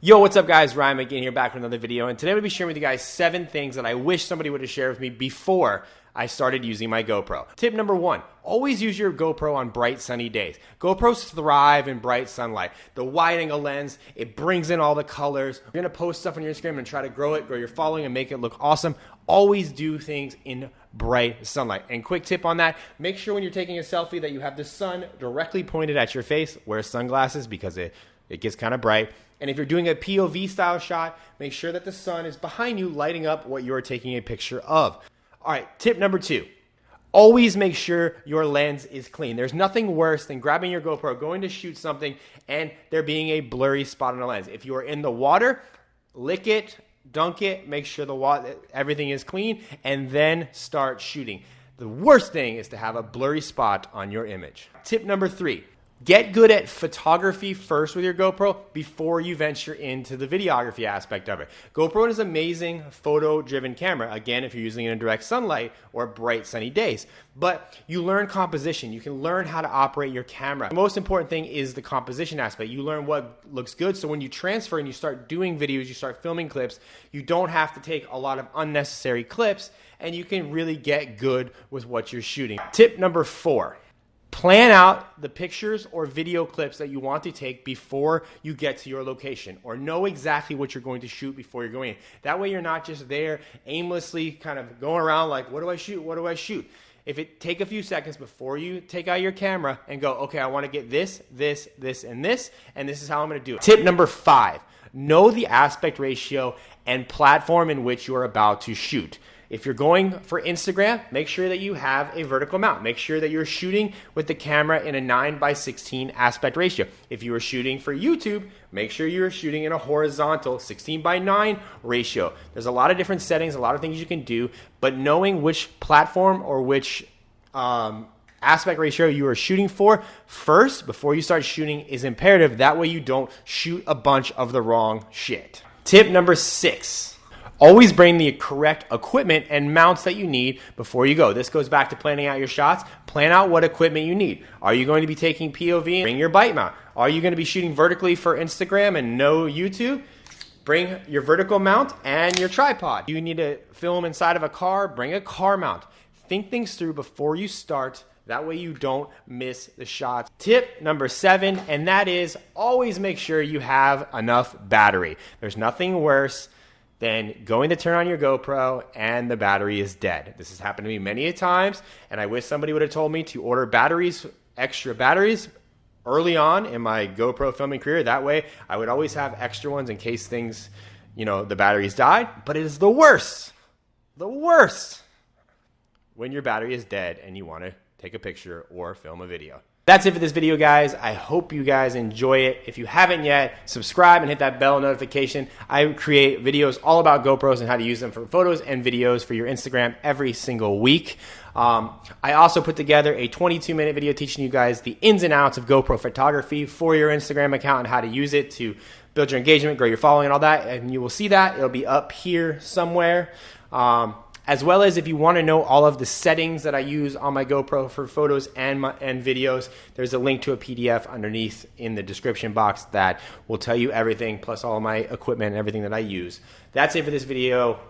Yo, what's up guys? Ryan again here, back with another video, and today I'm going to be sharing with you guys 7 things that I wish somebody would have shared with me before I started using my GoPro. Tip number 1, always use your GoPro on bright sunny days. GoPros thrive in bright sunlight. The wide angle lens, it brings in all the colors. You're going to post stuff on your Instagram and try to grow your following and make it look awesome. Always do things in bright sunlight. And quick tip on that, make sure when you're taking a selfie that you have the sun directly pointed at your face. Wear sunglasses because it gets kind of bright. And if you're doing a POV style shot, make sure that the sun is behind you, lighting up what you are taking a picture of. All right, tip number 2. Always make sure your lens is clean. There's nothing worse than grabbing your GoPro, going to shoot something, and there being a blurry spot on the lens. If you are in the water, lick it, dunk it, make sure everything is clean, and then start shooting. The worst thing is to have a blurry spot on your image. Tip number 3. Get good at photography first with your GoPro before you venture into the videography aspect of it. GoPro is an amazing photo-driven camera, again, if you're using it in direct sunlight or bright sunny days. But you learn composition. You can learn how to operate your camera. The most important thing is the composition aspect. You learn what looks good, so when you transfer and you start doing videos, you start filming clips, you don't have to take a lot of unnecessary clips, and you can really get good with what you're shooting. Tip number 4. Plan out the pictures or video clips that you want to take before you get to your location, or know exactly what you're going to shoot before you're going in. That way you're not just there aimlessly kind of going around like, what do I shoot? What do I shoot? Take a few seconds before you take out your camera and go, okay, I want to get this, this, this, and this is how I'm going to do it. Tip number 5, know the aspect ratio and platform in which you are about to shoot. If you're going for Instagram, make sure that you have a vertical mount. Make sure that you're shooting with the camera in a 9:16 aspect ratio. If you are shooting for YouTube, make sure you're shooting in a horizontal 16:9 ratio. There's a lot of different settings, a lot of things you can do, but knowing which platform or which aspect ratio you are shooting for first before you start shooting is imperative. That way you don't shoot a bunch of the wrong shit. Tip number 6. Always bring the correct equipment and mounts that you need before you go. This goes back to planning out your shots. Plan out what equipment you need. Are you going to be taking POV? Bring your bite mount. Are you going to be shooting vertically for Instagram and no YouTube? Bring your vertical mount and your tripod. You need to film inside of a car? Bring a car mount. Think things through before you start. That way you don't miss the shots. Tip number 7, and that is always make sure you have enough battery. There's nothing worse than going to turn on your GoPro and the battery is dead. This has happened to me many a times, and I wish somebody would have told me to order extra batteries early on in my GoPro filming career. That way I would always have extra ones in case things, the batteries died. But it is the worst when your battery is dead and you want to take a picture or film a video. That's it for this video, guys. I hope you guys enjoy it. If you haven't yet, subscribe and hit that bell notification. I create videos all about GoPros and how to use them for photos and videos for your Instagram every single week. I also put together a 22-minute video teaching you guys the ins and outs of GoPro photography for your Instagram account and how to use it to build your engagement, grow your following, and all that. And you will see that. It'll be up here somewhere. As well as if you want to know all of the settings that I use on my GoPro for photos and videos, there's a link to a PDF underneath in the description box that will tell you everything, plus all of my equipment and everything that I use. That's it for this video.